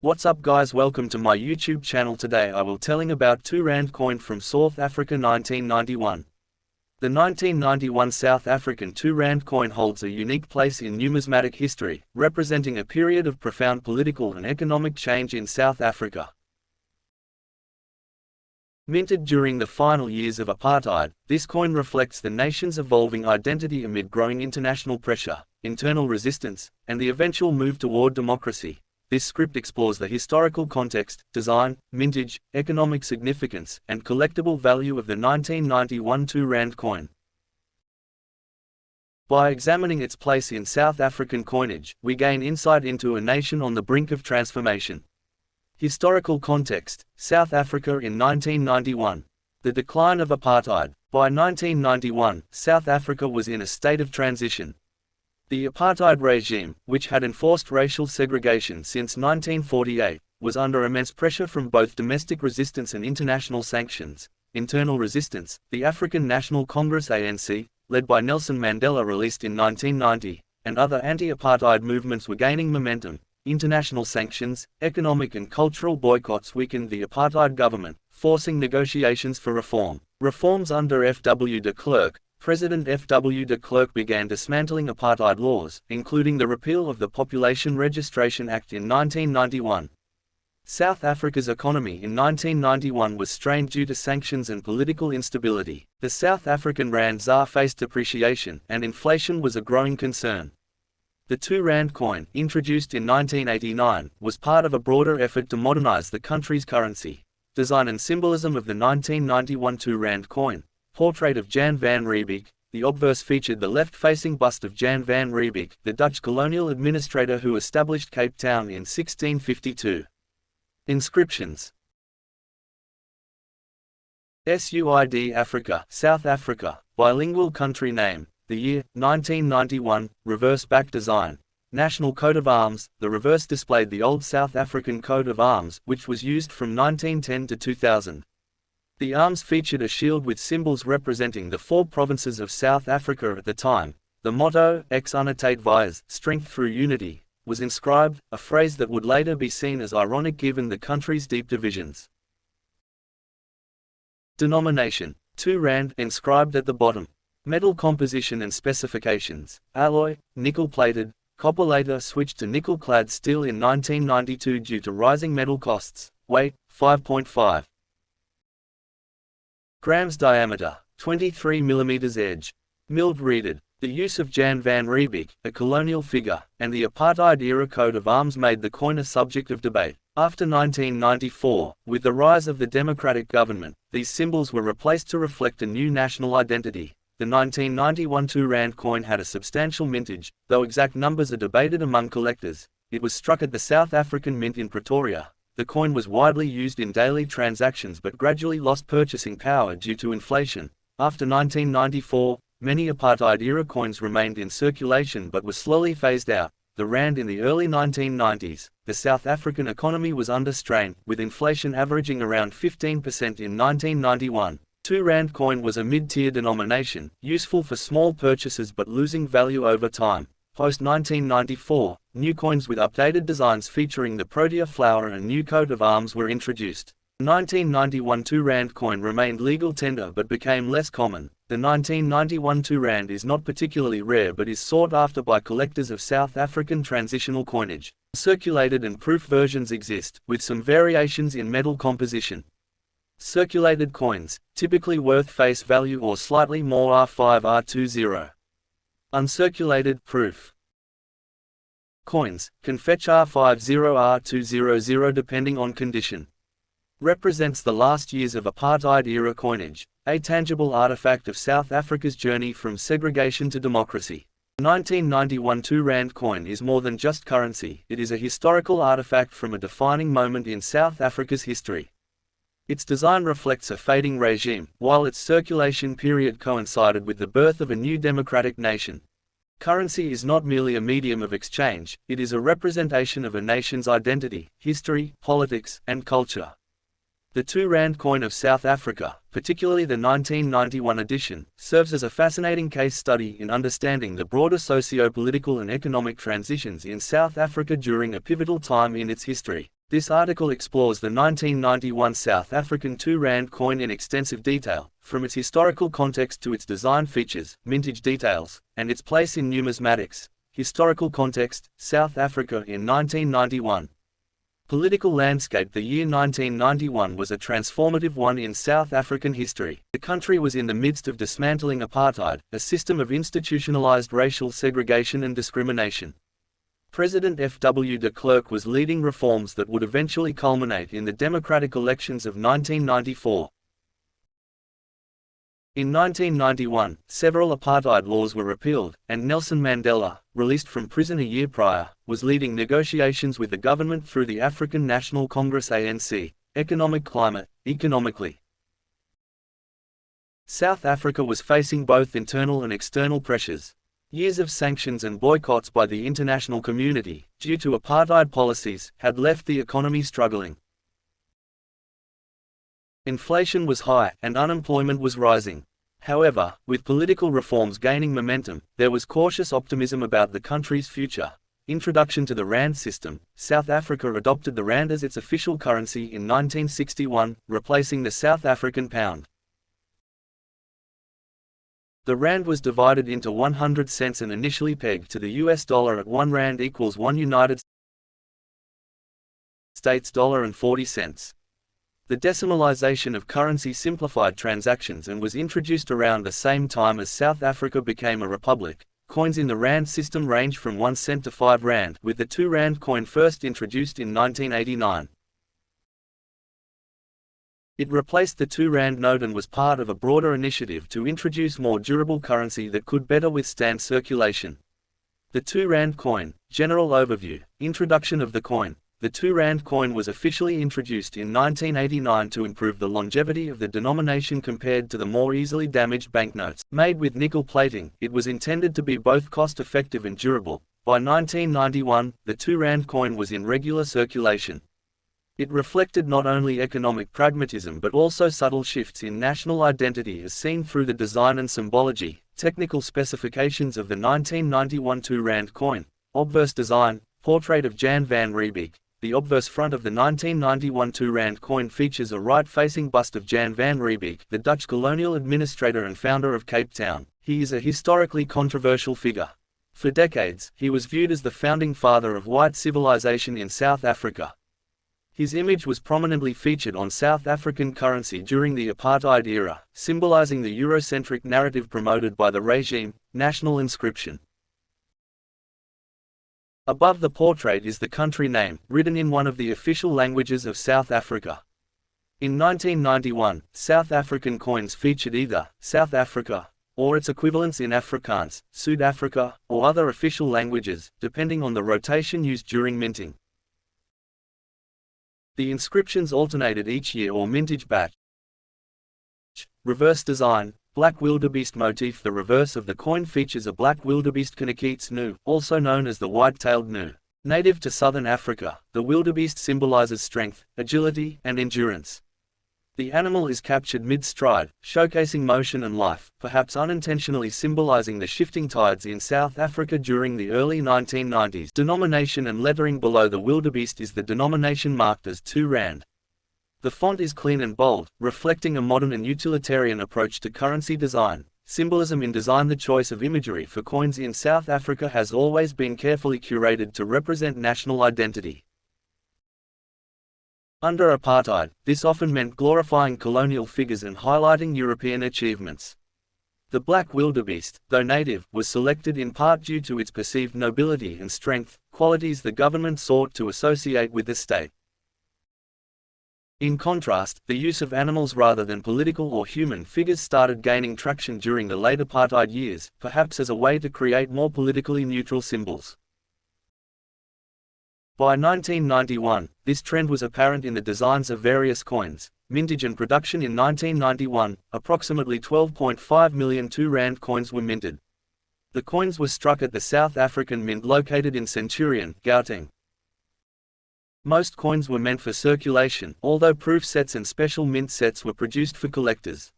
What's up guys, welcome to my YouTube channel. Today I will telling about 2 rand coin from South Africa 1991. The 1991 South African 2 rand coin holds a unique place in numismatic history, representing a period of profound political and economic change in South Africa. Minted during the final years of apartheid, this coin reflects the nation's evolving identity amid growing international pressure, internal resistance, and the eventual move toward democracy. This script explores the historical context, design, mintage, economic significance, and collectible value of the 1991 2 rand coin. By examining its place in South African coinage, we gain insight into a nation on the brink of transformation. Historical context: South Africa in 1991. The decline of apartheid. By 1991, South Africa was in a state of transition. The apartheid regime, which had enforced racial segregation since 1948, was under immense pressure from both domestic resistance and international sanctions. Internal resistance: the African National Congress (ANC), led by Nelson Mandela, released in 1990, and other anti-apartheid movements were gaining momentum. International sanctions, economic and cultural boycotts weakened the apartheid government, forcing negotiations for reform. Reforms under F.W. de Klerk. President F.W. de Klerk began dismantling apartheid laws, including the repeal of the Population Registration Act in 1991. South Africa's economy in 1991 was strained due to sanctions and political instability. The South African rand ZAR faced depreciation, and inflation was a growing concern. The 2 rand coin, introduced in 1989, was part of a broader effort to modernize the country's currency. Design and symbolism of the 1991 2 rand coin. Portrait of Jan van Riebeeck. The obverse featured the left-facing bust of Jan van Riebeeck, the Dutch colonial administrator who established Cape Town in 1652. Inscriptions: SUID Africa, South Africa, bilingual country name. The year, 1991, reverse back design. National coat of arms. The reverse displayed the old South African coat of arms, which was used from 1910 to 2000. The arms featured a shield with symbols representing the 4 provinces of South Africa at the time. The motto, Ex unitate vias, strength through unity, was inscribed, a phrase that would later be seen as ironic given the country's deep divisions. Denomination: 2 rand, inscribed at the bottom. Metal composition and specifications: alloy, nickel-plated. Copper later switched to nickel-clad steel in 1992 due to rising metal costs. Weight, 5.5 grams. Diameter, 23 mm. Edge, milled reeded. The use of Jan van Riebeeck, a colonial figure, and the apartheid-era coat of arms made the coin a subject of debate. After 1994, with the rise of the democratic government, these symbols were replaced to reflect a new national identity. The 1991 2 rand coin had a substantial mintage, though exact numbers are debated among collectors. It was struck at the South African Mint in Pretoria. The coin was widely used in daily transactions but gradually lost purchasing power due to inflation. After 1994, many apartheid-era coins remained in circulation but were slowly phased out. The rand in the early 1990s. The South African economy was under strain, with inflation averaging around 15% in 1991. 2 rand coin was a mid-tier denomination, useful for small purchases but losing value over time. Post-1994, new coins with updated designs featuring the Protea flower and new coat of arms were introduced. The 1991 2 rand coin remained legal tender but became less common. The 1991 2 rand is not particularly rare but is sought after by collectors of South African transitional coinage. Circulated and proof versions exist, with some variations in metal composition. Circulated coins, typically worth face value or slightly more R5 R20. Uncirculated proof coins, can fetch R50 R200 depending on condition. Represents the last years of apartheid-era coinage, a tangible artifact of South Africa's journey from segregation to democracy. The 1991 2 rand coin is more than just currency, it is a historical artifact from a defining moment in South Africa's history. Its design reflects a fading regime, while its circulation period coincided with the birth of a new democratic nation. Currency is not merely a medium of exchange, it is a representation of a nation's identity, history, politics, and culture. The 2 rand coin of South Africa, particularly the 1991 edition, serves as a fascinating case study in understanding the broader socio-political and economic transitions in South Africa during a pivotal time in its history. This article explores the 1991 South African 2 Rand coin in extensive detail, from its historical context to its design features, mintage details, and its place in numismatics. Historical context: South Africa in 1991. Political landscape: the year 1991 was a transformative one in South African history. The country was in the midst of dismantling apartheid, a system of institutionalized racial segregation and discrimination. President F.W. de Klerk was leading reforms that would eventually culminate in the democratic elections of 1994. In 1991, several apartheid laws were repealed, and Nelson Mandela, released from prison a year prior, was leading negotiations with the government through the African National Congress (ANC). Economic climate: economically, South Africa was facing both internal and external pressures. Years of sanctions and boycotts by the international community, due to apartheid policies, had left the economy struggling. Inflation was high, and unemployment was rising. However, with political reforms gaining momentum, there was cautious optimism about the country's future. Introduction to the Rand system: South Africa adopted the Rand as its official currency in 1961, replacing the South African pound. The Rand was divided into 100 cents and initially pegged to the US dollar at 1 Rand equals 1 United States dollar and 40 cents. The decimalization of currency simplified transactions and was introduced around the same time as South Africa became a republic. Coins in the Rand system range from 1 cent to 5 Rand, with the 2 Rand coin first introduced in 1989. It replaced the 2 Rand note and was part of a broader initiative to introduce more durable currency that could better withstand circulation. The 2 Rand coin. General overview. Introduction of the coin. The 2 Rand coin was officially introduced in 1989 to improve the longevity of the denomination compared to the more easily damaged banknotes. Made with nickel plating, it was intended to be both cost-effective and durable. By 1991, the 2 Rand coin was in regular circulation. It reflected not only economic pragmatism but also subtle shifts in national identity as seen through the design and symbology. Technical specifications of the 1991 2 Rand coin. Obverse design. Portrait of Jan van Riebeeck. The obverse front of the 1991 2 Rand coin features a right-facing bust of Jan van Riebeeck, the Dutch colonial administrator and founder of Cape Town. He is a historically controversial figure. For decades, he was viewed as the founding father of white civilization in South Africa. His image was prominently featured on South African currency during the apartheid era, symbolizing the Eurocentric narrative promoted by the regime. National inscription. Above the portrait is the country name, written in one of the official languages of South Africa. In 1991, South African coins featured either South Africa or its equivalents in Afrikaans, South Africa, or other official languages, depending on the rotation used during minting. The inscriptions alternated each year or mintage batch. Reverse design. Black wildebeest motif. The reverse of the coin features a black wildebeest Kinakeets gnu, also known as the white-tailed gnu. Native to southern Africa, the wildebeest symbolizes strength, agility, and endurance. The animal is captured mid-stride, showcasing motion and life, perhaps unintentionally symbolizing the shifting tides in South Africa during the early 1990s. Denomination and lettering. Below the wildebeest is the denomination marked as 2 Rand. The font is clean and bold, reflecting a modern and utilitarian approach to currency design. Symbolism in design. The choice of imagery for coins in South Africa has always been carefully curated to represent national identity. Under apartheid, this often meant glorifying colonial figures and highlighting European achievements. The black wildebeest, though native, was selected in part due to its perceived nobility and strength, qualities the government sought to associate with the state. In contrast, the use of animals rather than political or human figures started gaining traction during the late apartheid years, perhaps as a way to create more politically neutral symbols. By 1991, this trend was apparent in the designs of various coins. Mintage and production. In 1991, approximately 12.5 million 2 Rand coins were minted. The coins were struck at the South African Mint located in Centurion, Gauteng. Most coins were meant for circulation, although proof sets and special mint sets were produced for collectors.